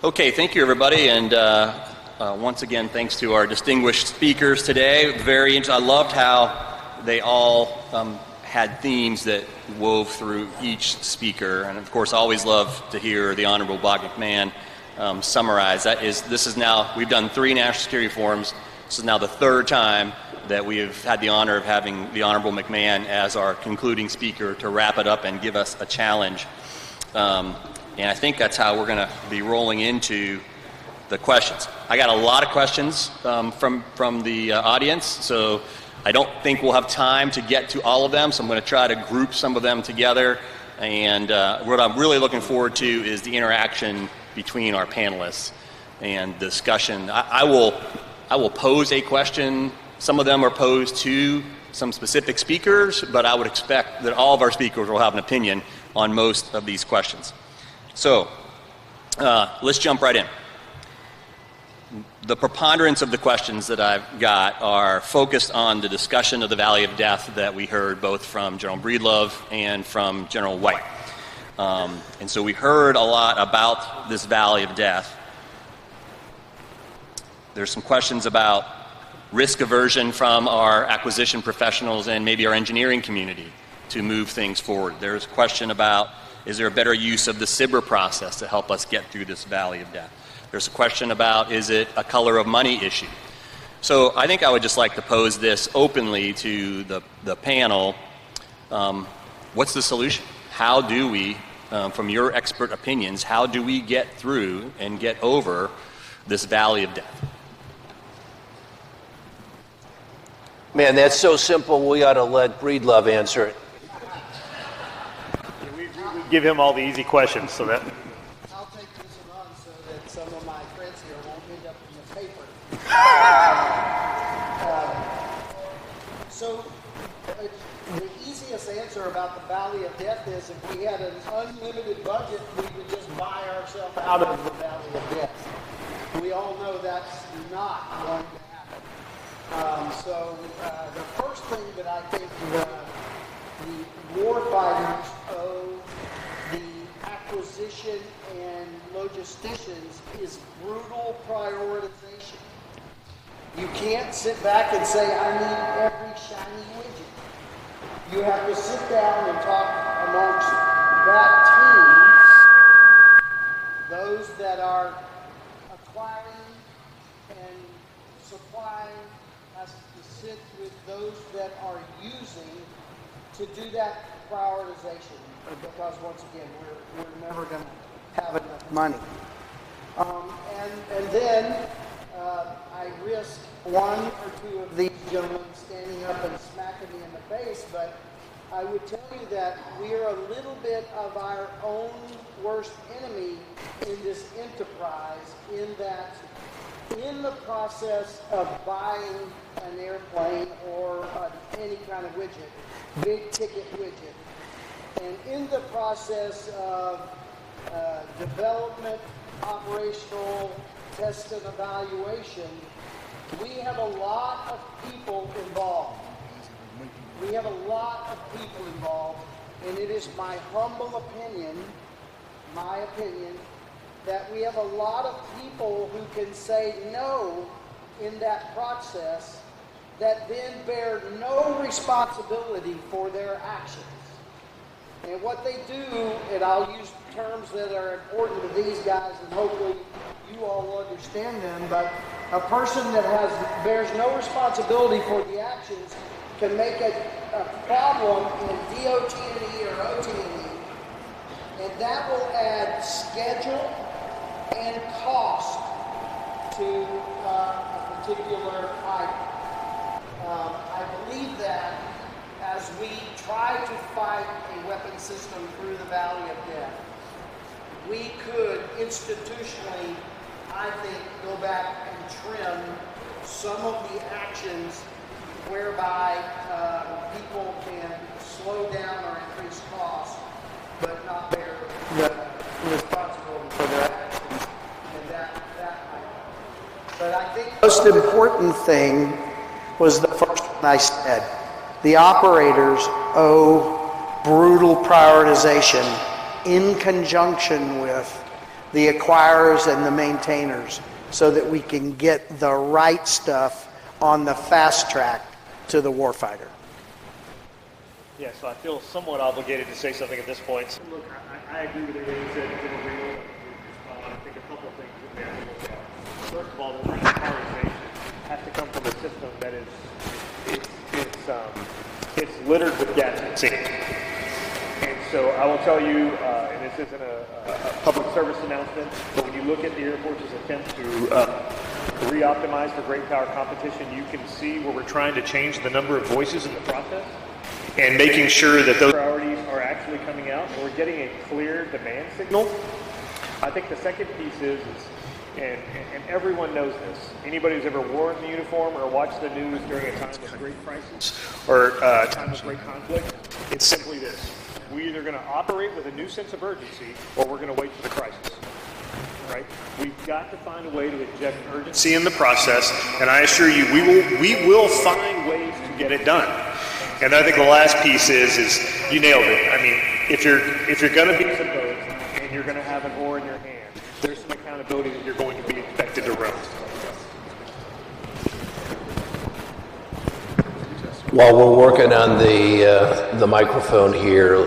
Okay, thank you everybody, and once again, thanks to our distinguished speakers today. Very interesting. I loved how they all had themes that wove through each speaker, and of course, I always love to hear the Honorable Bob McMahon summarize. This is now, we've done 3 national security forums. This is now the 3rd time that we have had the honor of having the Honorable McMahon as our concluding speaker to wrap it up and give us a challenge. And I think that's how we're going to be rolling into the questions. I got a lot of questions from the audience, so I don't think we'll have time to get to all of them, so I'm going to try to group some of them together. And what I'm really looking forward to is the interaction between our panelists and discussion. I will pose a question. Some of them are posed to some specific speakers, but I would expect that all of our speakers will have an opinion on most of these questions. So let's jump right in. The preponderance of the questions that I've got are focused on the discussion of the Valley of Death that we heard both from General Breedlove and from General White. And so we heard a lot about this Valley of Death. There's some questions about risk aversion from our acquisition professionals and maybe our engineering community to move things forward. There's a question about, is there a better use of the SBIR process to help us get through this Valley of Death? There's a question about, is it a color of money issue? So I think I would just like to pose this openly to the panel. What's the solution? How do we, from your expert opinions, how do we get through and get over this Valley of Death? Man, that's so simple, we ought to let Breedlove answer it. We give him all the easy questions, so that... I'll take this one on so that some of my friends here won't end up in the paper. So the easiest answer about the Valley of Death is if we had an unlimited budget, we would just buy ourselves out of the Valley of Death. We all know that's not going to happen. So the first thing that I think the warfighters owe the acquisition and logisticians is brutal prioritization. You can't sit back and say, I need every shiny widget. You have to sit down and talk amongst that team, those that are acquiring and supplying has to sit with those that are using to do that prioritization, because once again, we're never going to have enough money. And then I risk one or two of these gentlemen standing up and smacking me in the face, but I would tell you that we are a little bit of our own worst enemy in this enterprise, in that in the process of buying an airplane or any kind of widget, big ticket widget, and in the process of development, operational, test and evaluation, we have a lot of people involved. We have a lot of people involved, and it is my humble opinion, that we have a lot of people who can say no in that process that then bear no responsibility for their actions. And what they do, and I'll use terms that are important to these guys, and hopefully you all will understand them, but a person that bears no responsibility for the actions can make a problem in DOT&E or OT&E, and that will add schedule and cost to a particular item. I believe that as we try to fight a weapon system through the Valley of Death, we could institutionally, I think, go back and trim some of the actions whereby people can slow down or increase costs, but not bear the responsibility for their actions. And that item. But I think the most important thing was the first one I said. The operators owe brutal prioritization in conjunction with the acquirers and the maintainers, so that we can get the right stuff on the fast track to the warfighter. Yeah, so I feel somewhat obligated to say something at this point. Look, I agree with everything you said. I think a couple of things that we have to look at. First of all, the militarization has to come from a system that is it's littered with gadgets. And so I will tell you, and this isn't a public service announcement, but when you look at the Air Force's attempt to re-optimize for great power competition, you can see where we're trying to change the number of voices in the process and making sure that those priorities are actually coming out and we're getting a clear demand signal. I think the second piece is and everyone knows this, anybody who's ever worn the uniform or watched the news during a time of great crisis or a time of great conflict, it's simply this. We're either going to operate with a new sense of urgency or we're going to wait for the crisis. Right? We've got to find a way to inject urgency in the process, and I assure you, we will find ways to get it done. And I think the last piece is you nailed it. I mean, if you're going to be supposed and you're going to have an oar in your hand, there's some accountability that you're going to be expected to run. While we're working on the microphone here,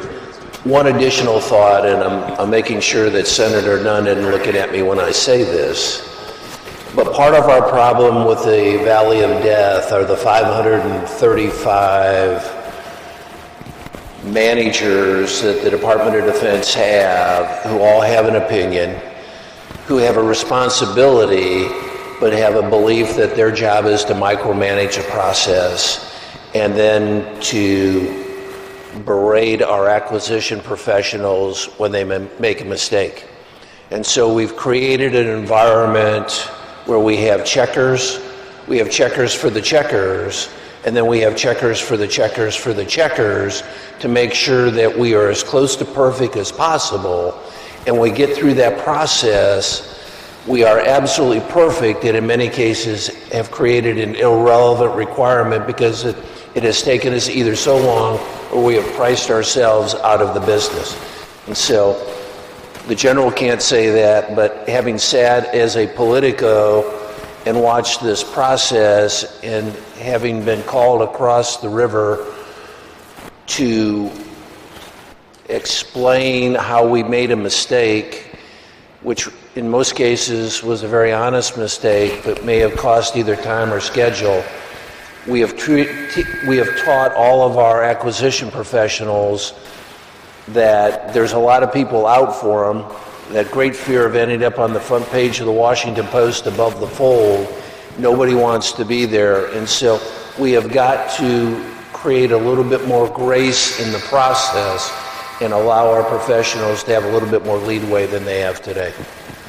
one additional thought, and I'm making sure that Senator Nunn isn't looking at me when I say this, but part of our problem with the Valley of Death are the 535 managers that the Department of Defense have, who all have an opinion, who have a responsibility, but have a belief that their job is to micromanage a process and then to berate our acquisition professionals when they make a mistake. And so we've created an environment where we have checkers for the checkers, and then we have checkers for the checkers for the checkers to make sure that we are as close to perfect as possible. And we get through that process, we are absolutely perfect, and in many cases have created an irrelevant requirement because it has taken us either so long or we have priced ourselves out of the business. And so the general can't say that, but having sat as a politico and watched this process and having been called across the river to explain how we made a mistake, which in most cases was a very honest mistake, but may have cost either time or schedule, we have taught all of our acquisition professionals that there's a lot of people out for them, that great fear of ending up on the front page of the Washington Post above the fold. Nobody wants to be there. And so we have got to create a little bit more grace in the process and allow our professionals to have a little bit more leadway than they have today.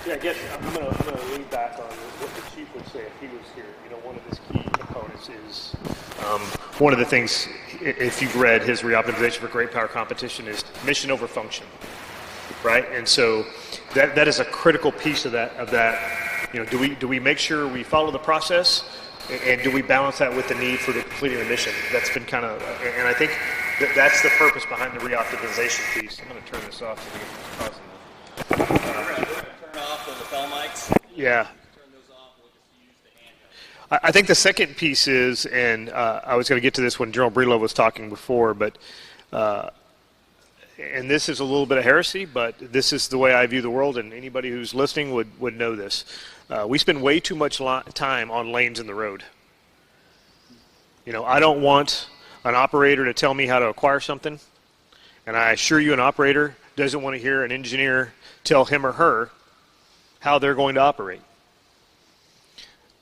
Yeah, I guess I'm going to lean back on what the chief would say if he was here. You know, one of his key components is one of the things, if you've read his Reoptimization for Great Power Competition, is mission over function, right? And so that is a critical piece of that. You know, do we make sure we follow the process, and do we balance that with the need for completing the mission? That's been kind of, and I think that's the purpose behind the reoptimization piece. I'm going to turn this off so we get this We're going to turn off the lapel mics. Yeah. Turn those off. We'll just use the handheld. I think the second piece is, and I was going to get to this when General Breedlove was talking before, but and this is a little bit of heresy, but this is the way I view the world, and anybody who's listening would know this. We spend way too much time on lanes in the road. You know, I don't want an operator to tell me how to acquire something, and I assure you an operator doesn't want to hear an engineer tell him or her how they're going to operate.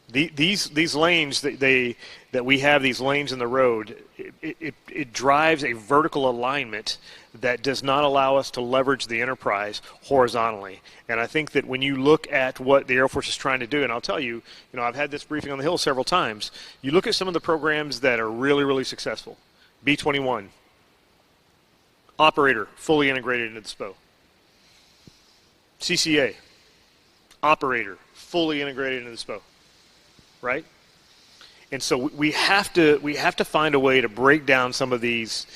These lanes that we have, these lanes in the road, it drives a vertical alignment that does not allow us to leverage the enterprise horizontally. And I think that when you look at what the Air Force is trying to do, and I'll tell you, I've had this briefing on the Hill several times, you look at some of the programs that are really, really successful. B-21, operator, fully integrated into the SPO. CCA, operator, fully integrated into the SPO. Right? And so we have to find a way to break down some of these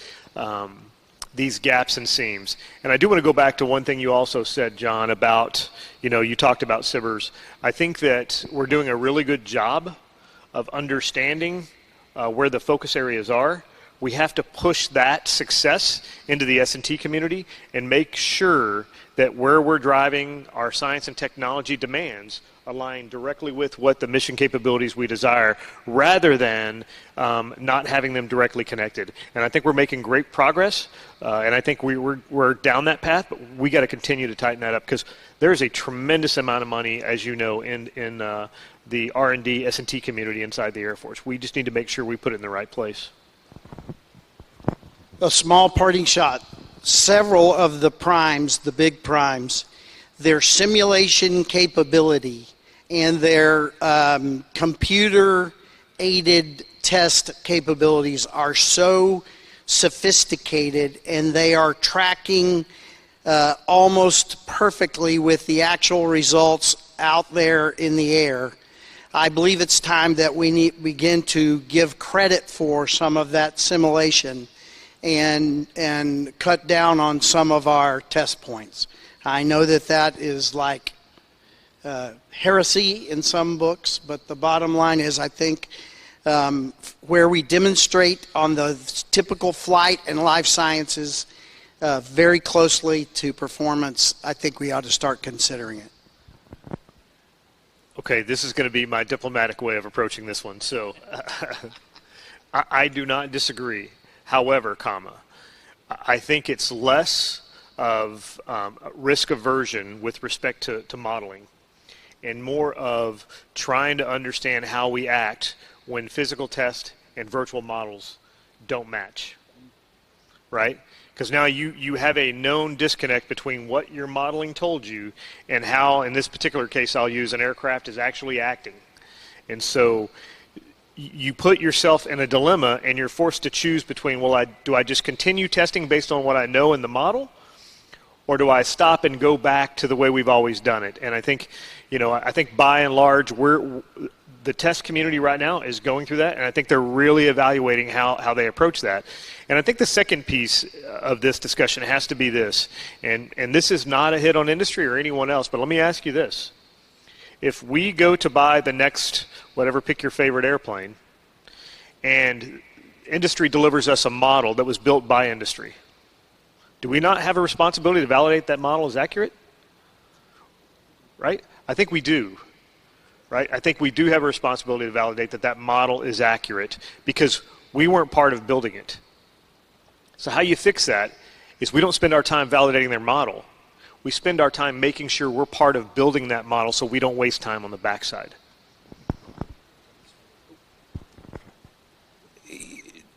these gaps and seams. And I do want to go back to one thing you also said, John, about, you talked about SBIRs. I think that we're doing a really good job of understanding where the focus areas are. We have to push that success into the S&T community and make sure that where we're driving our science and technology demands align directly with what the mission capabilities we desire, rather than not having them directly connected. And I think we're making great progress, and I think we're down that path, but we got to continue to tighten that up, because there's a tremendous amount of money, as you know, in the R&D S&T community inside the Air Force. We just need to make sure we put it in the right place. A small parting shot. Several of the primes, the big primes, their simulation capability and their computer-aided test capabilities are so sophisticated, and they are tracking almost perfectly with the actual results out there in the air. I believe it's time that we begin to give credit for some of that simulation and cut down on some of our test points. I know that is like heresy in some books, but the bottom line is, I think where we demonstrate on the typical flight and life sciences very closely to performance, I think we ought to start considering it. Okay, this is going to be my diplomatic way of approaching this one. So I do not disagree. However, I think it's less of risk aversion with respect to modeling, and more of trying to understand how we act when physical test and virtual models don't match, right? Because now you have a known disconnect between what your modeling told you and how, in this particular case I'll use, an aircraft is actually acting. And so you put yourself in a dilemma, and you're forced to choose between, well, do I just continue testing based on what I know in the model, or do I stop and go back to the way we've always done it? And I think, I think by and large, the test community right now is going through that, and I think they're really evaluating how they approach that. And I think the second piece of this discussion has to be this, and this is not a hit on industry or anyone else, but let me ask you this. If we go to buy the next, whatever, pick your favorite airplane, and industry delivers us a model that was built by industry, do we not have a responsibility to validate that model is accurate? Right? I think we do. Right? I think we do have a responsibility to validate that model is accurate, because we weren't part of building it. So how you fix that is we don't spend our time validating their model. We spend our time making sure we're part of building that model, so we don't waste time on the backside.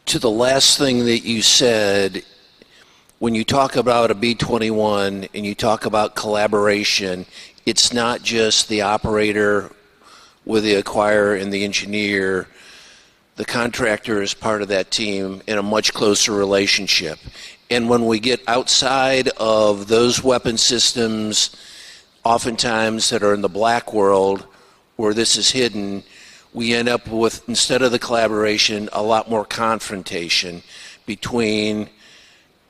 To the last thing that you said, when you talk about a B-21 and you talk about collaboration, it's not just the operator with the acquirer and the engineer. The contractor is part of that team in a much closer relationship. And when we get outside of those weapon systems, oftentimes that are in the black world where this is hidden, we end up with, instead of the collaboration, a lot more confrontation between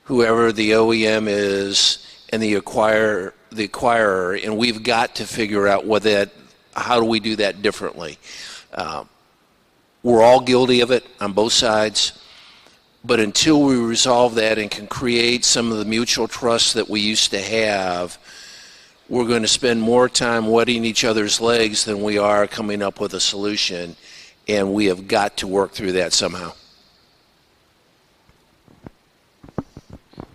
whoever the OEM is and the acquirer, and we've got to figure out how do we do that differently. We're all guilty of it on both sides, but until we resolve that and can create some of the mutual trust that we used to have, we're going to spend more time wetting each other's legs than we are coming up with a solution, and we have got to work through that somehow.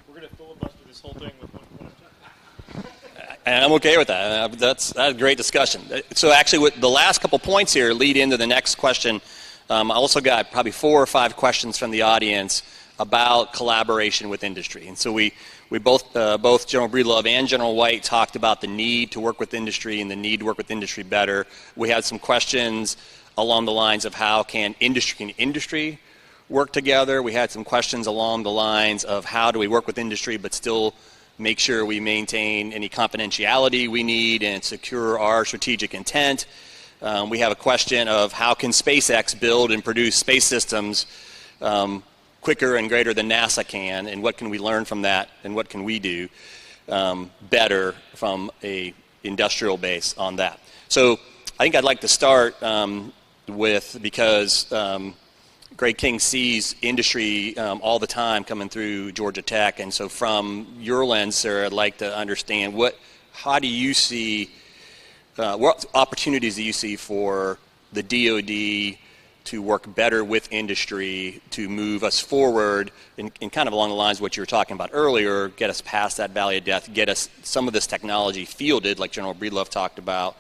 We're going to filibuster this whole thing with one question. And I'm okay with that. That's a great discussion. So actually, with the last couple points here lead into the next question. I also got probably 4 or 5 questions from the audience about collaboration with industry. And so we both General Breedlove and General White talked about the need to work with industry and the need to work with industry better. We had some questions along the lines of how can industry work together. We had some questions along the lines of how do we work with industry but still make sure we maintain any confidentiality we need and secure our strategic intent. We have a question of how can SpaceX build and produce space systems quicker and greater than NASA can, and what can we learn from that, and what can we do better from a industrial base on that. So I think I'd like to start because Greg King sees industry all the time coming through Georgia Tech, and so from your lens, sir, I'd like to understand how do you see, what opportunities do you see for the DoD to work better with industry to move us forward and kind of along the lines of what you were talking about earlier, get us past that valley of death, get us some of this technology fielded, like General Breedlove talked about,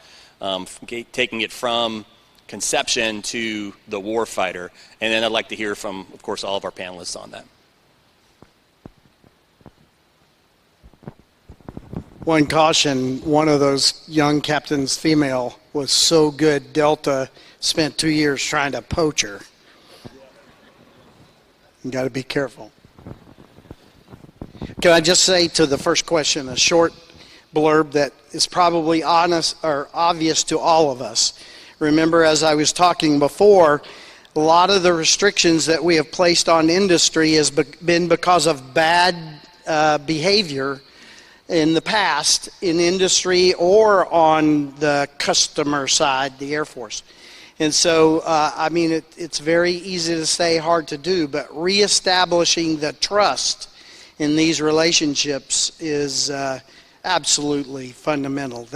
taking it from conception to the warfighter. And then I'd like to hear from, of course, all of our panelists on that. One caution, one of those young captains, female, was so good, Delta spent 2 years trying to poach her. You got to be careful. Can I just say to the first question, a short blurb that is probably honest or obvious to all of us. Remember, as I was talking before, a lot of the restrictions that we have placed on industry has been because of bad behavior in the past in industry or on the customer side, the Air Force. And so, I mean, it's very easy to say, hard to do, but reestablishing the trust in these relationships is absolutely fundamental.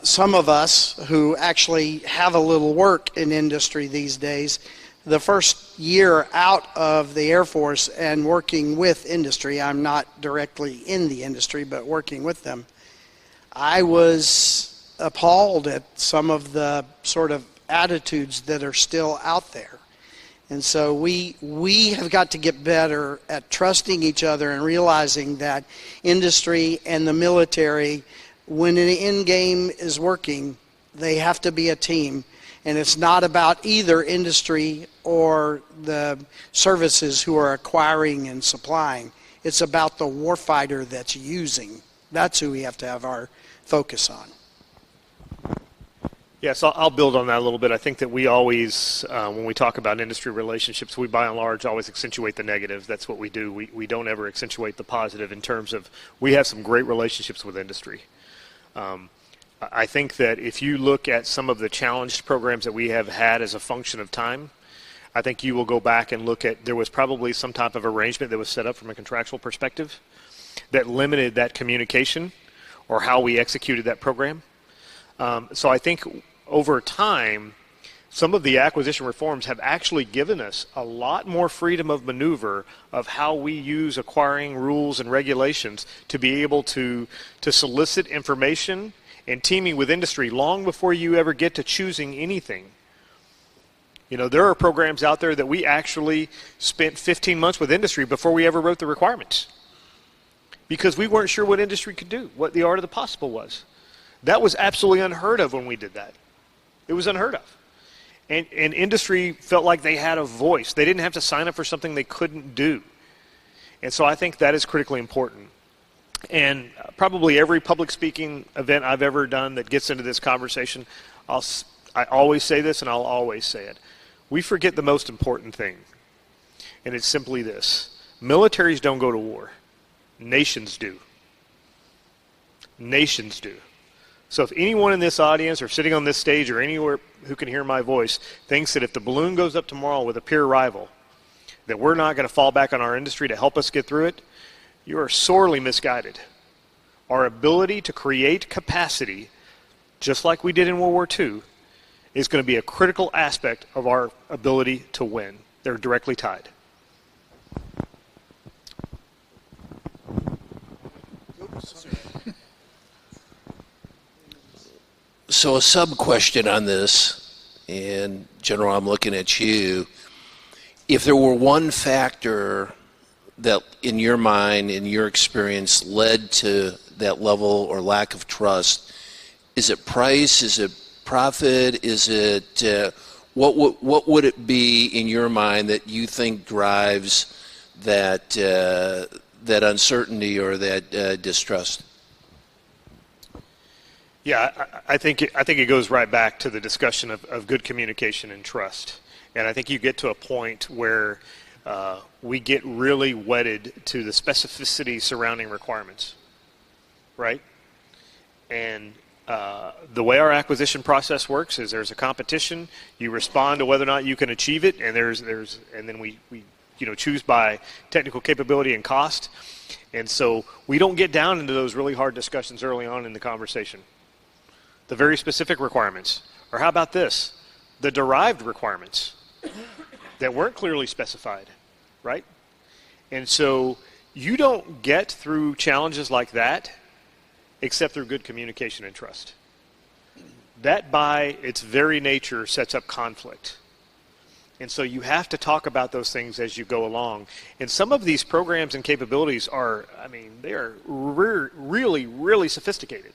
Some of us who actually have a little work in industry these days, the first year out of the Air Force and working with industry, I'm not directly in the industry, but working with them, I was appalled at some of the sort of attitudes that are still out there. And so we have got to get better at trusting each other and realizing that industry and the military, when an end game is working, they have to be a team. And it's not about either industry or the services who are acquiring and supplying. It's about the warfighter that's using. That's who we have to have our focus on. Yes, I'll build on that a little bit. I think that we always, when we talk about industry relationships, we by and large always accentuate the negative. That's what we do. We don't ever accentuate the positive in terms of we have some great relationships with industry. I think that if you look at some of the challenged programs that we have had as a function of time, I think you will go back and look at, there was probably some type of arrangement that was set up from a contractual perspective that limited that communication or how we executed that program. So I think over time, some of the acquisition reforms have actually given us a lot more freedom of maneuver of how we use acquiring rules and regulations to be able to solicit information and teaming with industry long before you ever get to choosing anything. You know, there are programs out there that we actually spent 15 months with industry before we ever wrote the requirements because we weren't sure what industry could do, what the art of the possible was. That was absolutely unheard of when we did that. It was unheard of. And industry felt like they had a voice. They didn't have to sign up for something they couldn't do. And so I think that is critically important. And probably every public speaking event I've ever done that gets into this conversation, I always say this and I'll always say it. We forget the most important thing. And it's simply this. Militaries don't go to war. Nations do. Nations do. So if anyone in this audience or sitting on this stage or anywhere who can hear my voice thinks that if the balloon goes up tomorrow with a peer rival, that we're not going to fall back on our industry to help us get through it, you are sorely misguided. Our ability to create capacity, just like we did in World War II, is going to be a critical aspect of our ability to win. They're directly tied. So a sub-question on this, and General, I'm looking at you. If there were one factor that, in your mind, in your experience, led to that level or lack of trust, is it price? Is it profit? Is it what would it be in your mind that you think drives that that uncertainty or that distrust? Yeah, I think it goes right back to the discussion of good communication and trust. And I think you get to a point where we get really wedded to the specificity surrounding requirements, right? And the way our acquisition process works is there's a competition. You respond to whether or not you can achieve it, and and then we choose by technical capability and cost. And so we don't get down into those really hard discussions early on in the conversation. The very specific requirements, or how about this? The derived requirements that weren't clearly specified, right? And so you don't get through challenges like that except through good communication and trust. That by its very nature sets up conflict. And so you have to talk about those things as you go along. And some of these programs and capabilities are, they are really, really sophisticated.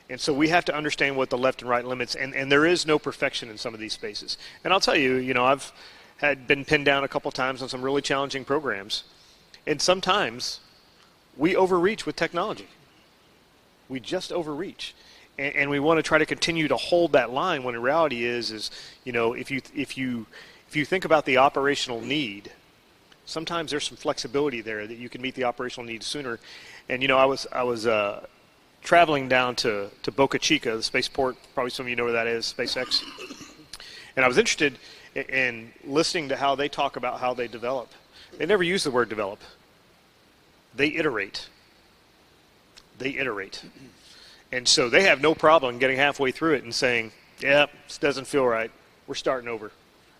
And so we have to understand what the left and right limits, and there is no perfection in some of these spaces. And I'll tell you, I've been pinned down a couple times on some really challenging programs. And sometimes we overreach with technology. We just overreach. And we want to try to continue to hold that line when the reality is if you think about the operational need, sometimes there's some flexibility there that you can meet the operational needs sooner. And I was traveling down to Boca Chica, the spaceport. Probably some of you know where that is, SpaceX. And I was interested in listening to how they talk about how they develop. They never use the word develop. They iterate. And so they have no problem getting halfway through it and saying, yeah, this doesn't feel right. We're starting over,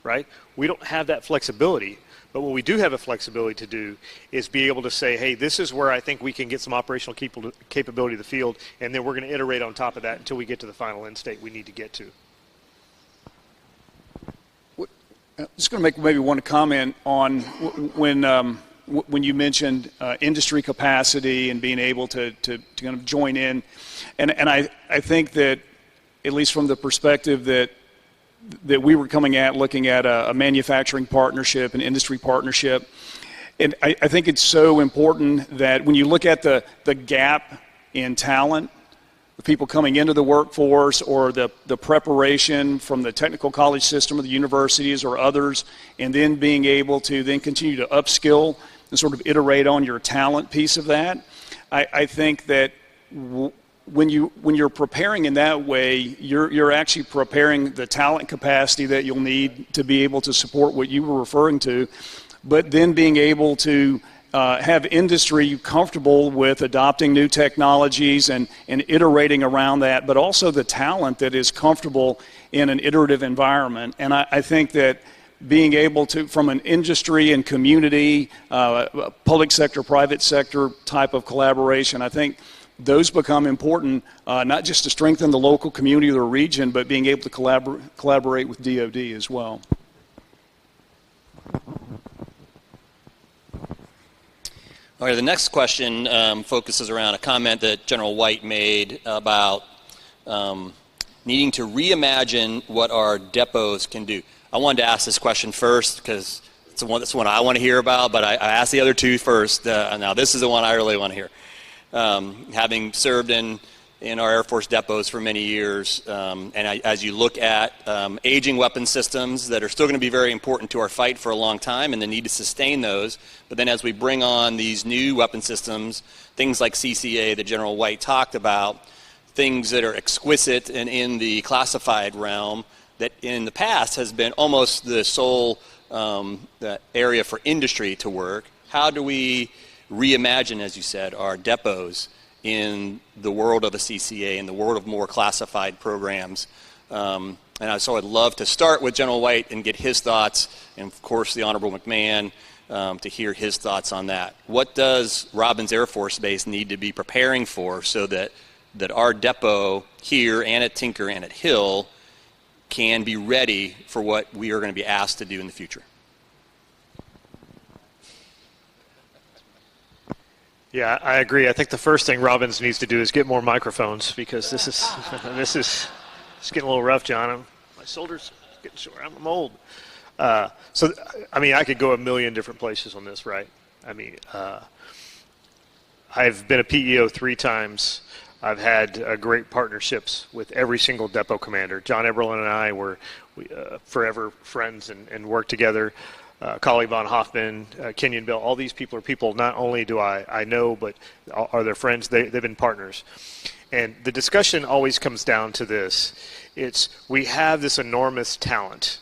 right? We don't have that flexibility. But what we do have a flexibility to do is be able to say, hey, this is where I think we can get some operational capability of the field, and then we're going to iterate on top of that until we get to the final end state we need to get to. I'm just going to make maybe one comment on when you mentioned industry capacity and being able to kind of join in. And I think that, at least from the perspective that we were coming at, looking at a manufacturing partnership, an industry partnership, and I think it's so important that when you look at the gap in talent, the people coming into the workforce or the preparation from the technical college system or the universities or others, and then being able to then continue to upskill and sort of iterate on your talent piece of that. I think that when you're preparing in that way, you're actually preparing the talent capacity that you'll need to be able to support what you were referring to, but then being able to have industry comfortable with adopting new technologies and iterating around that, but also the talent that is comfortable in an iterative environment. And I think that being able to, from an industry and community, public sector, private sector type of collaboration, I think those become important, not just to strengthen the local community or the region, but being able to collaborate with DoD as well. All right, the next question focuses around a comment that General White made about needing to reimagine what our depots can do. I wanted to ask this question first because it's the one I want to hear about, but I asked the other two first. Now this is the one I really want to hear. Having served in our Air Force depots for many years, as you look at aging weapon systems that are still going to be very important to our fight for a long time and the need to sustain those, but then as we bring on these new weapon systems, things like CCA that General White talked about, things that are exquisite and in the classified realm that in the past has been almost the sole area for industry to work. How do we reimagine, as you said, our depots in the world of the CCA, in the world of more classified programs? So I'd love to start with General White and get his thoughts, and of course the Honorable McMahon, to hear his thoughts on that. What does Robins Air Force Base need to be preparing for so that our depot here and at Tinker and at Hill can be ready for what we are going to be asked to do in the future? Yeah, I agree. I think the first thing Robins needs to do is get more microphones, because this is it's getting a little rough, John. My shoulders getting sore. I'm old. I could go a million different places on this, right? I've been a PEO 3 times. I've had great partnerships with every single depot commander. John Eberlin and I were forever friends and worked together. Kali Von Hoffman, Kenyon Bell, all these people are people not only do I know, but are their friends. They've been partners. And the discussion always comes down to this. We have this enormous talent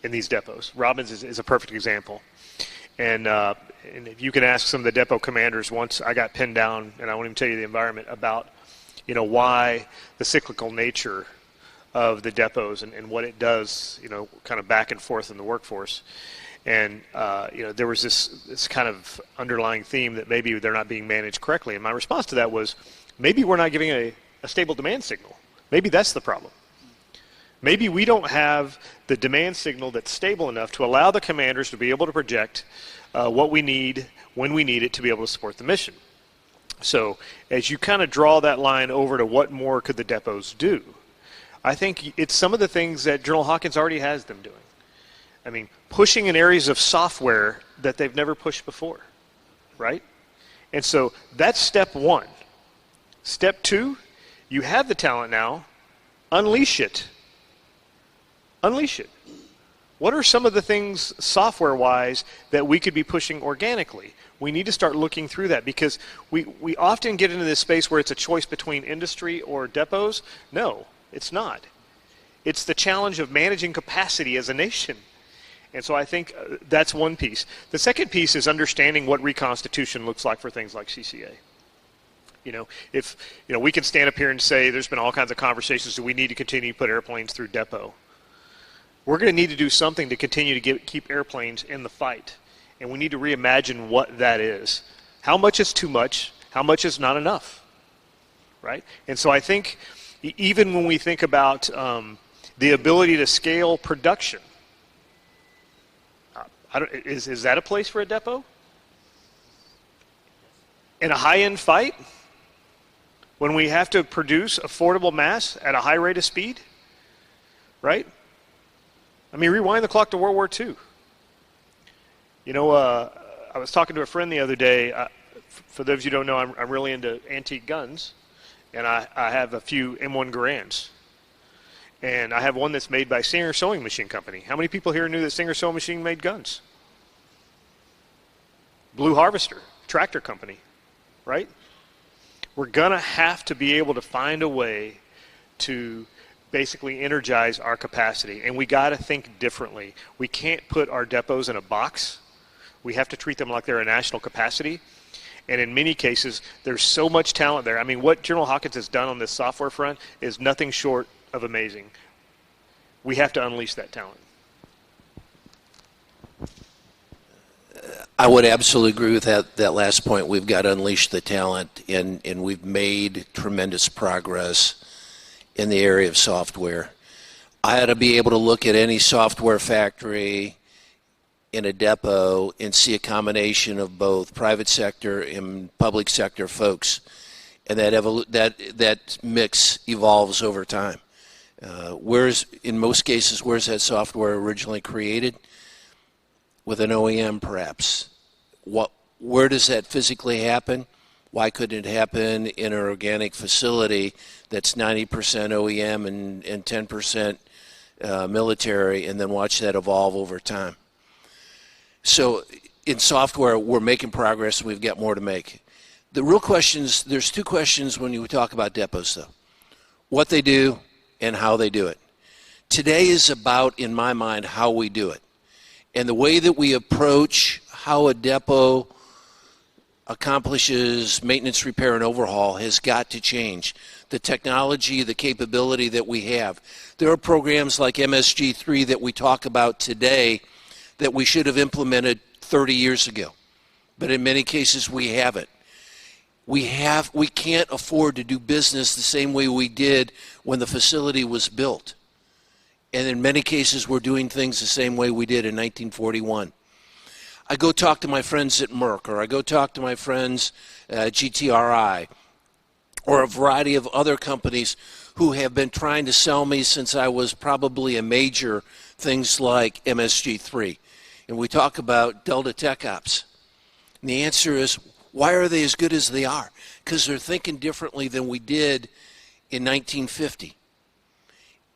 in these depots. Robbins is a perfect example. And if you can ask some of the depot commanders, once I got pinned down, and I won't even tell you the environment, about why the cyclical nature of the depots and what it does, kind of back and forth in the workforce. And, there was this kind of underlying theme that maybe they're not being managed correctly. And my response to that was, maybe we're not giving a stable demand signal. Maybe that's the problem. Maybe we don't have the demand signal that's stable enough to allow the commanders to be able to project what we need when we need it to be able to support the mission. So as you kind of draw that line over to what more could the depots do, I think it's some of the things that General Hawkins already has them doing. I mean, pushing in areas of software that they've never pushed before, right? And so that's step one. Step two, you have the talent now, unleash it. Unleash it. What are some of the things software-wise that we could be pushing organically? We need to start looking through that, because we often get into this space where it's a choice between industry or depots. No, it's not. It's the challenge of managing capacity as a nation. And so I think that's one piece. The second piece is understanding what reconstitution looks like for things like CCA. If we can stand up here and say there's been all kinds of conversations, do we need to continue to put airplanes through depot? We're going to need to do something to continue to keep airplanes in the fight. And we need to reimagine what that is. How much is too much? How much is not enough? Right? And so I think even when we think about the ability to scale production, is that a place for a depot? In a high-end fight? When we have to produce affordable mass at a high rate of speed? Right? I mean, rewind the clock to World War II. I was talking to a friend the other day. For those of you who don't know, I'm really into antique guns, and I have a few M1 Garands. And I have one that's made by Singer Sewing Machine Company. How many people here knew that Singer Sewing Machine made guns? Blue Harvester, tractor company, right? We're going to have to be able to find a way to basically energize our capacity, and we got to think differently. We can't put our depots in a box. We have to treat them like they're a national capacity, and in many cases there's so much talent there. I mean, what General Hawkins has done on this software front is nothing short of amazing. We have to unleash that talent. I would absolutely agree with that last point. We've got to unleash the talent, and we've made tremendous progress in the area of software. I ought to be able to look at any software factory in a depot and see a combination of both private sector and public sector folks, and that mix evolves over time. In most cases, where's that software originally created? With an OEM, perhaps. Where does that physically happen? Why couldn't it happen in an organic facility that's 90% OEM and 10% military, and then watch that evolve over time? So in software, we're making progress, and we've got more to make. The real questions, there's two questions when you talk about depots, though. What they do and how they do it. Today is about, in my mind, how we do it. And the way that we approach how a depot accomplishes maintenance, repair, and overhaul has got to change. The technology, the capability that we have. There are programs like MSG3 that we talk about today that we should have implemented 30 years ago. But in many cases, we haven't. We can't afford to do business the same way we did when the facility was built. And in many cases, we're doing things the same way we did in 1941. I go talk to my friends at Merck, or I go talk to my friends at GTRI, or a variety of other companies who have been trying to sell me since I was probably a major, things like MSG3. And we talk about Delta Tech Ops. And the answer is, why are they as good as they are? Because they're thinking differently than we did in 1950.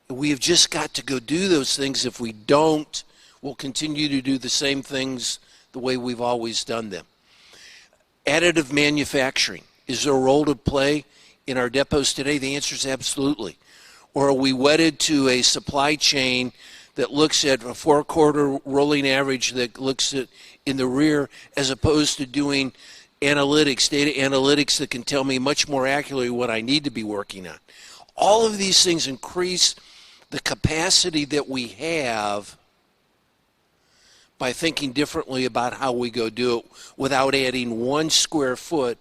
We have just got to go do those things. If we don't, we'll continue to do the same things the way we've always done them. Additive manufacturing, is there a role to play in our depots today? The answer is absolutely. Or are we wedded to a supply chain that looks at a 4-quarter rolling average that looks at in the rear, as opposed to doing analytics, data analytics that can tell me much more accurately what I need to be working on? All of these things increase the capacity that we have by thinking differently about how we go do it without adding 1 square foot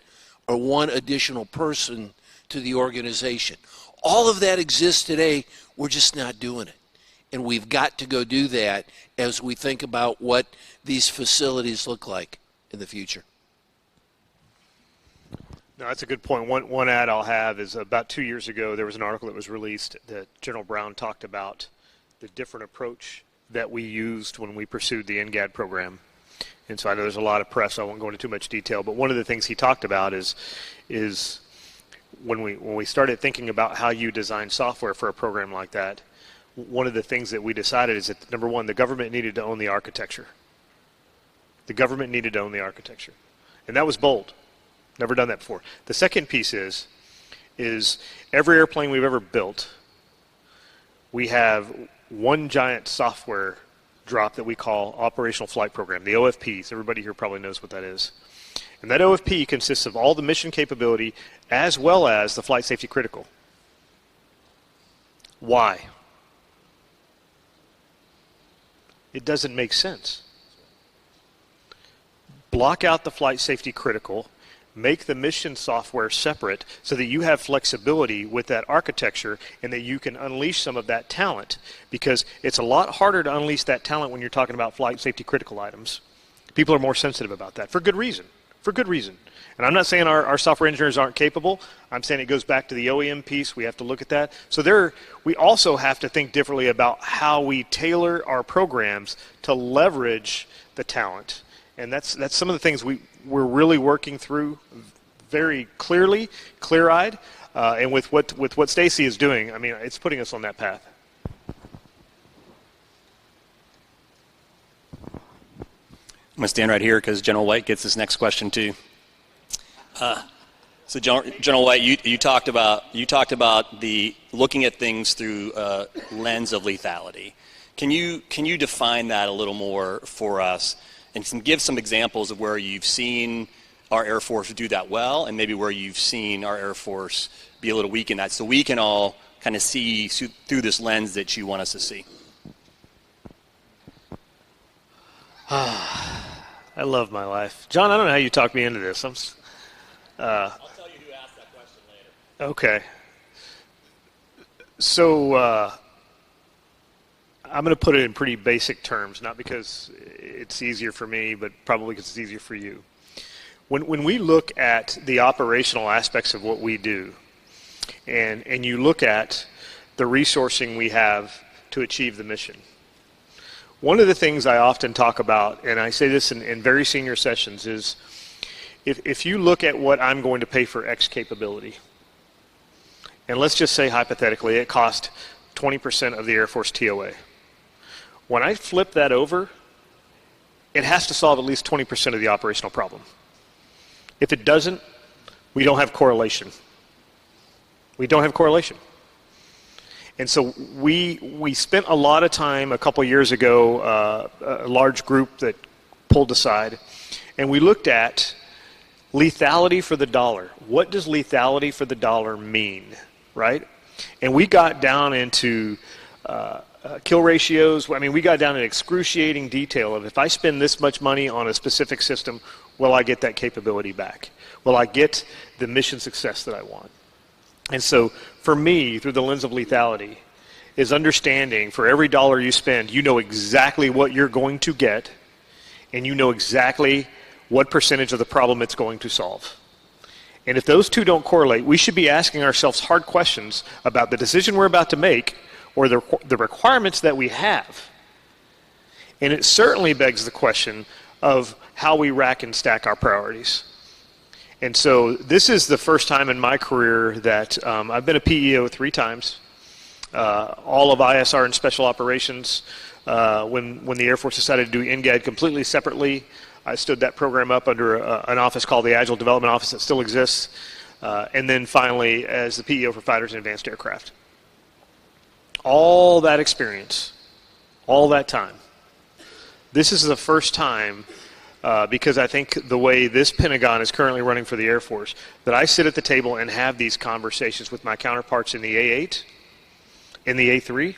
or 1 additional person to the organization. All of that exists today, we're just not doing it. And we've got to go do that as we think about what these facilities look like in the future. No, that's a good point. One ad I'll have is about 2 years ago, there was an article that was released that General Brown talked about the different approach that we used when we pursued the NGAD program. And so I know there's a lot of press, so I won't go into too much detail, but one of the things he talked about is when we started thinking about how you design software for a program like that, one of the things that we decided is that, number one, the government needed to own the architecture. The government needed to own the architecture. And that was bold. Never done that before. The second piece is every airplane we've ever built, we have one giant software drop that we call Operational Flight Program, the OFPs. Everybody here probably knows what that is. And that OFP consists of all the mission capability as well as the flight safety critical. Why? It doesn't make sense. Block out the flight safety critical, make the mission software separate so that you have flexibility with that architecture and that you can unleash some of that talent, because it's a lot harder to unleash that talent when you're talking about flight safety critical items. People are more sensitive about that for good reason. For good reason. And I'm not saying our software engineers aren't capable. I'm saying it goes back to the OEM piece. We have to look at that. So we also have to think differently about how we tailor our programs to leverage the talent. And that's some of the things we're really working through very clearly, clear-eyed. And with what Stacy is doing, I mean, it's putting us on that path. I'm going to stand right here because General White gets this next question too. So General White, you talked about the looking at things through a lens of lethality. Can you define that a little more for us and give some examples of where you've seen our Air Force do that well, and maybe where you've seen our Air Force be a little weak in that, so we can all kind of see through this lens that you want us to see? I love my life. John, I don't know how you talked me into this. I'll tell you who asked that question later. Okay. So I'm going to put it in pretty basic terms, not because it's easier for me, but probably because it's easier for you. When we look at the operational aspects of what we do, and you look at the resourcing we have to achieve the mission, one of the things I often talk about, and I say this in very senior sessions, is if you look at what I'm going to pay for X capability, and let's just say hypothetically it cost 20% of the Air Force TOA. When I flip that over, it has to solve at least 20% of the operational problem. If it doesn't, we don't have correlation. We don't have correlation. And so we spent a lot of time a couple years ago, a large group that pulled aside, and we looked at lethality for the dollar. What does lethality for the dollar mean, right? And we got down into kill ratios. I mean, we got down in excruciating detail of, if I spend this much money on a specific system, will I get that capability back? Will I get the mission success that I want? And so for me, through the lens of lethality, is understanding for every dollar you spend, you know exactly what you're going to get, and you know exactly what percentage of the problem it's going to solve. And if those two don't correlate, we should be asking ourselves hard questions about the decision we're about to make or the requirements that we have. And it certainly begs the question of how we rack and stack our priorities. And so this is the first time in my career that I've been a PEO 3 times. all of ISR and Special Operations, when the Air Force decided to do NGAD completely separately, I stood that program up under an office called the Agile Development Office that still exists, and then finally as the PEO for Fighters and Advanced Aircraft. All that experience, all that time. This is the first time, because I think the way this Pentagon is currently running for the Air Force, that I sit at the table and have these conversations with my counterparts in the A8, in the A3,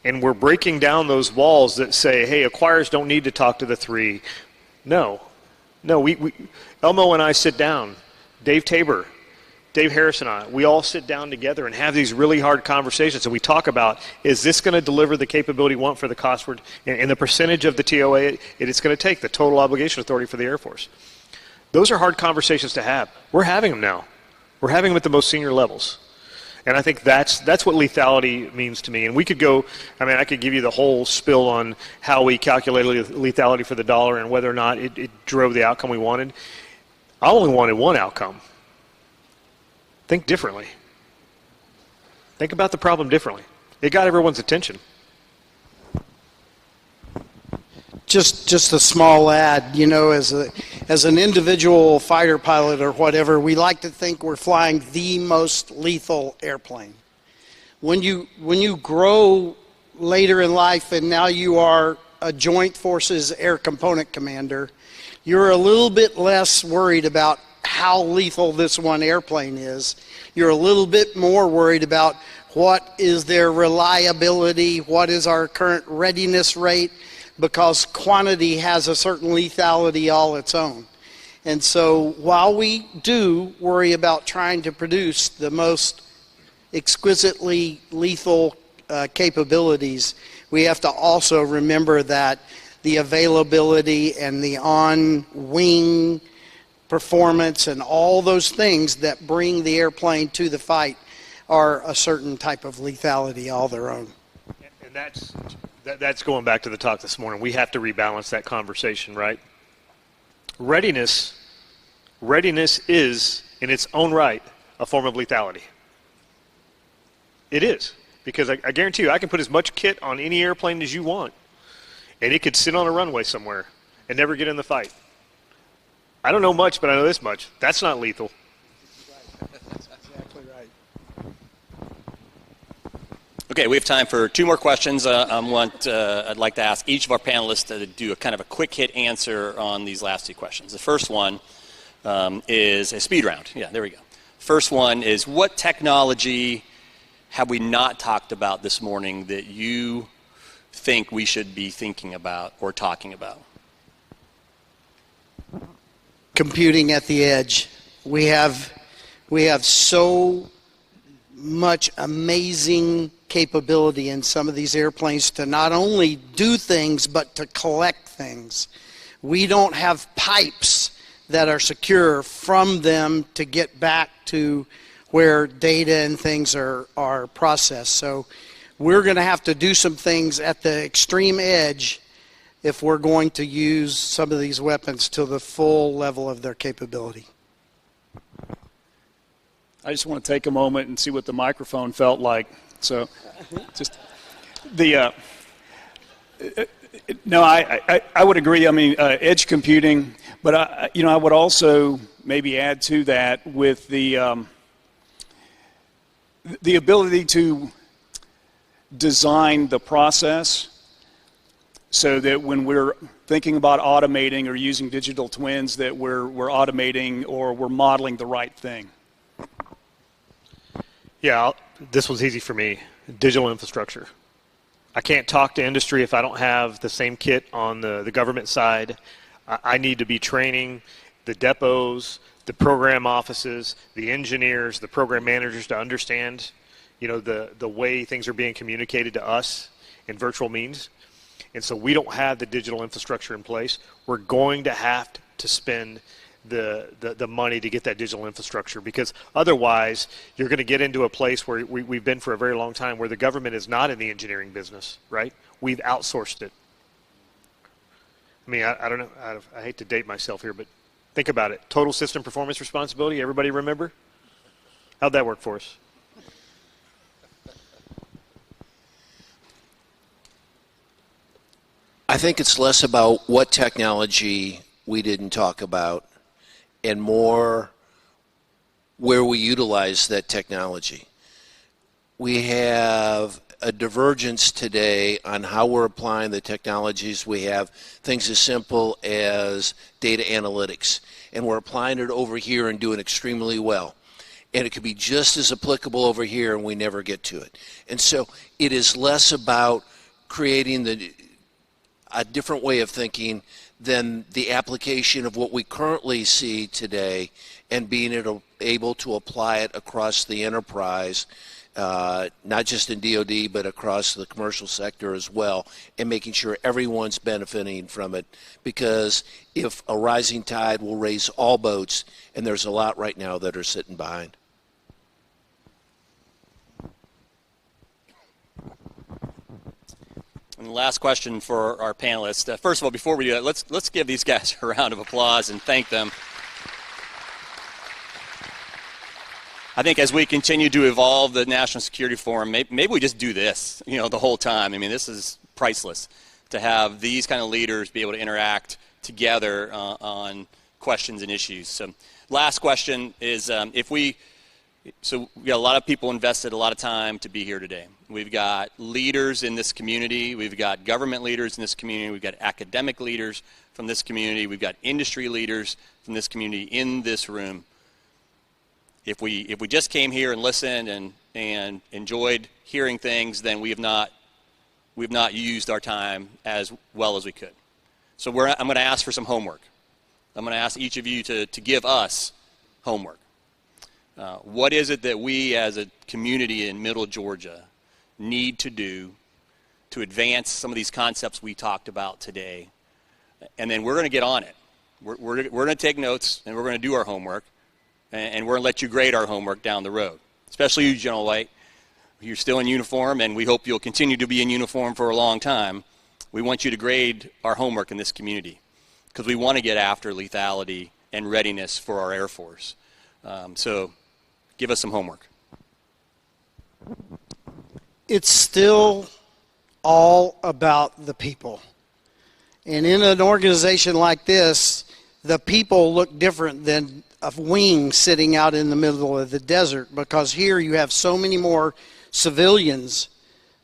and we're breaking down those walls that say, hey, acquirers don't need to talk to the 3. No, Elmo and I sit down, Dave Tabor, Dave Harris and I, we all sit down together and have these really hard conversations, and we talk about, is this going to deliver the capability we want for the cost and the percentage of the TOA it's going to take, the total obligation authority for the Air Force. Those are hard conversations to have. We're having them now. We're having them at the most senior levels. And I think that's what lethality means to me. And we could go, I mean, I could give you the whole spill on how we calculated lethality for the dollar and whether or not it drove the outcome we wanted. I only wanted one outcome. Think differently. Think about the problem differently. It got everyone's attention. Just a small add, you know, as an individual fighter pilot or whatever, we like to think we're flying the most lethal airplane. When you grow later in life and now you are a Joint Forces Air Component Commander, you're a little bit less worried about how lethal this one airplane is. You're a little bit more worried about what is their reliability, what is our current readiness rate, because quantity has a certain lethality all its own. And so while we do worry about trying to produce the most exquisitely lethal capabilities, we have to also remember that the availability and the on-wing performance and all those things that bring the airplane to the fight are a certain type of lethality all their own. And that's going back to the talk this morning. We have to rebalance that conversation, right? Readiness is, in its own right, a form of lethality. It is. Because I guarantee you, I can put as much kit on any airplane as you want, and it could sit on a runway somewhere and never get in the fight. I don't know much, but I know this much. That's not lethal. That's exactly right. Okay, we have time for 2 more questions. I'd like to ask each of our panelists to do a kind of a quick hit answer on these last 2 questions. The first one is a speed round. Yeah, there we go. First one is, what technology have we not talked about this morning that you think we should be thinking about or talking about? Computing at the edge. We have so much amazing capability in some of these airplanes to not only do things but to collect things. We don't have pipes that are secure from them to get back to where data and things are processed. So we're going to have to do some things at the extreme edge if we're going to use some of these weapons to the full level of their capability. I just want to take a moment and see what the microphone felt like. So, just the no, I would agree. I mean, edge computing, but I would also maybe add to that with the ability to design the process so that when we're thinking about automating or using digital twins, that we're automating or we're modeling the right thing. Yeah, this was easy for me. Digital infrastructure. I can't talk to industry if I don't have the same kit on the government side. I need to be training the depots, the program offices, the engineers, the program managers to understand, the way things are being communicated to us in virtual means. And so we don't have the digital infrastructure in place. We're going to have to spend the money to get that digital infrastructure, because otherwise you're going to get into a place where we've been for a very long time where the government is not in the engineering business, right? We've outsourced it. I mean, I don't know. I hate to date myself here, but think about it. Total system performance responsibility. Everybody remember? How'd that work for us? I think it's less about what technology we didn't talk about and more where we utilize that technology. We have a divergence today on how we're applying the technologies. We have things as simple as data analytics, and we're applying it over here and doing extremely well. And it could be just as applicable over here, and we never get to it. And so it is less about creating a different way of thinking than the application of what we currently see today and being able to apply it across the enterprise, not just in DoD, but across the commercial sector as well, and making sure everyone's benefiting from it. Because if a rising tide will raise all boats, and there's a lot right now that are sitting behind. And the last question for our panelists. First of all, before we do that, let's give these guys a round of applause and thank them. I think as we continue to evolve the National Security Forum, maybe we just do this, the whole time. I mean, this is priceless to have these kind of leaders be able to interact together on questions and issues. So, last question is so we got a lot of people invested a lot of time to be here today. We've got leaders in this community. We've got government leaders in this community. We've got academic leaders from this community. We've got industry leaders from this community in this room. If we just came here and listened and enjoyed hearing things, then we've not used our time as well as we could. So I'm going to ask for some homework. I'm going to ask each of you to give us homework. What is it that we as a community in Middle Georgia need to do to advance some of these concepts we talked about today? And then we're going to get on it. We're going to take notes, and we're going to do our homework. And we're going to let you grade our homework down the road, especially you, General White. You're still in uniform, and we hope you'll continue to be in uniform for a long time. We want you to grade our homework in this community because we want to get after lethality and readiness for our Air Force. So give us some homework. It's still all about the people. And in an organization like this, the people look different than a wing sitting out in the middle of the desert, because here you have so many more civilians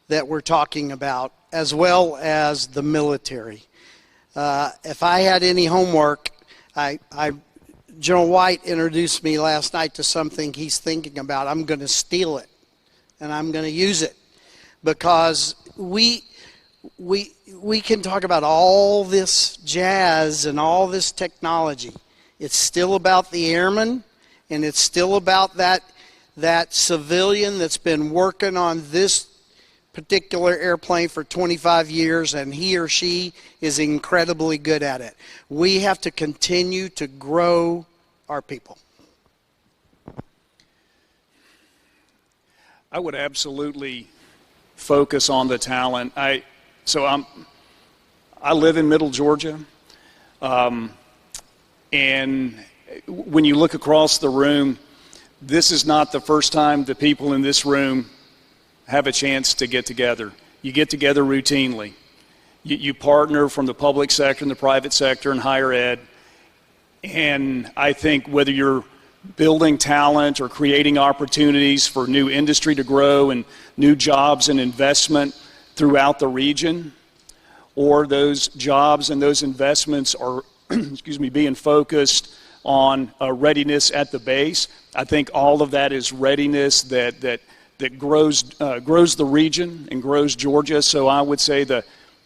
that we're talking about, as well as the military. If I had any homework, General White introduced me last night to something he's thinking about. I'm going to steal it, and I'm going to use it, because we can talk about all this jazz and all this technology. It's still about the airman, and it's still about that civilian that's been working on this particular airplane for 25 years, and he or she is incredibly good at it. We have to continue to grow our people. I would absolutely focus on the talent. I live in Middle Georgia, and when you look across the room, this is not the first time the people in this room have a chance to get together. You get together routinely. You partner from the public sector and the private sector and higher ed. And I think whether you're building talent or creating opportunities for new industry to grow and new jobs and investment throughout the region, or those jobs and those investments are being focused on readiness at the base, I think all of that is readiness that grows the region and grows Georgia. So I would say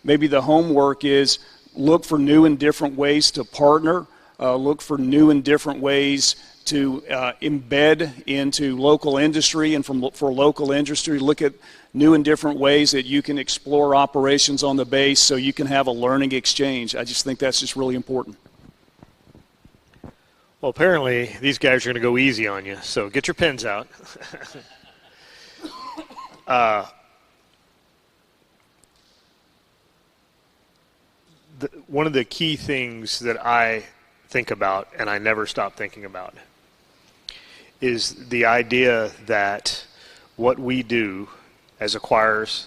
maybe the homework is look for new and different ways to partner, look for new and different ways to embed into local industry, and for local industry, look at new and different ways that you can explore operations on the base so you can have a learning exchange. I just think that's just really important. Well, apparently these guys are going to go easy on you, so get your pens out. One of the key things that I think about, and I never stop thinking about, is the idea that what we do as acquirers,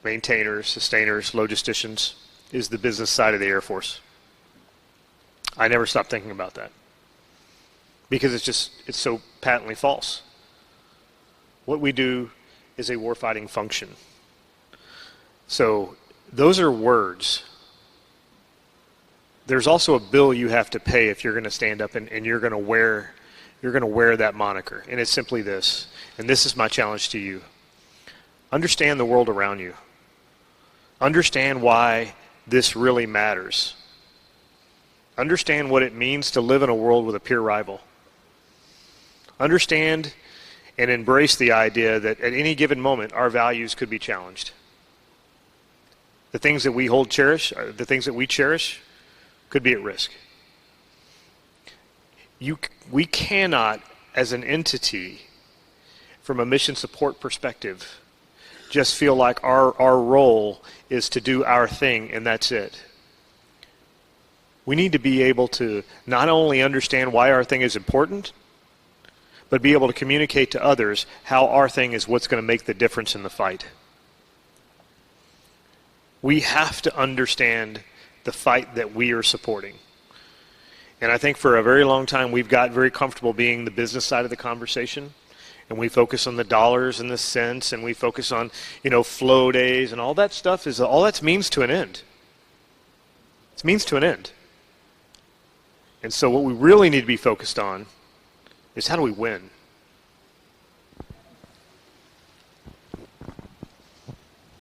maintainers, sustainers, logisticians, is the business side of the Air Force. I never stopped thinking about that because it's so patently false. What we do is a warfighting function. So those are words. There's also a bill you have to pay if you're going to stand up and you're going to wear that moniker. And it's simply this. And this is my challenge to you. Understand the world around you. Understand why this really matters. Understand what it means to live in a world with a peer rival. Understand and embrace the idea that at any given moment our values could be challenged. The things that we the things that we cherish could be at risk. We cannot, as an entity, from a mission support perspective, just feel like our role is to do our thing and that's it. We need to be able to not only understand why our thing is important, but be able to communicate to others how our thing is what's going to make the difference in the fight. We have to understand the fight that we are supporting. And I think for a very long time we've got very comfortable being the business side of the conversation. And we focus on the dollars and the cents, and we focus on, flow days, and all that stuff all that's means to an end. It's means to an end. And so what we really need to be focused on is how do we win?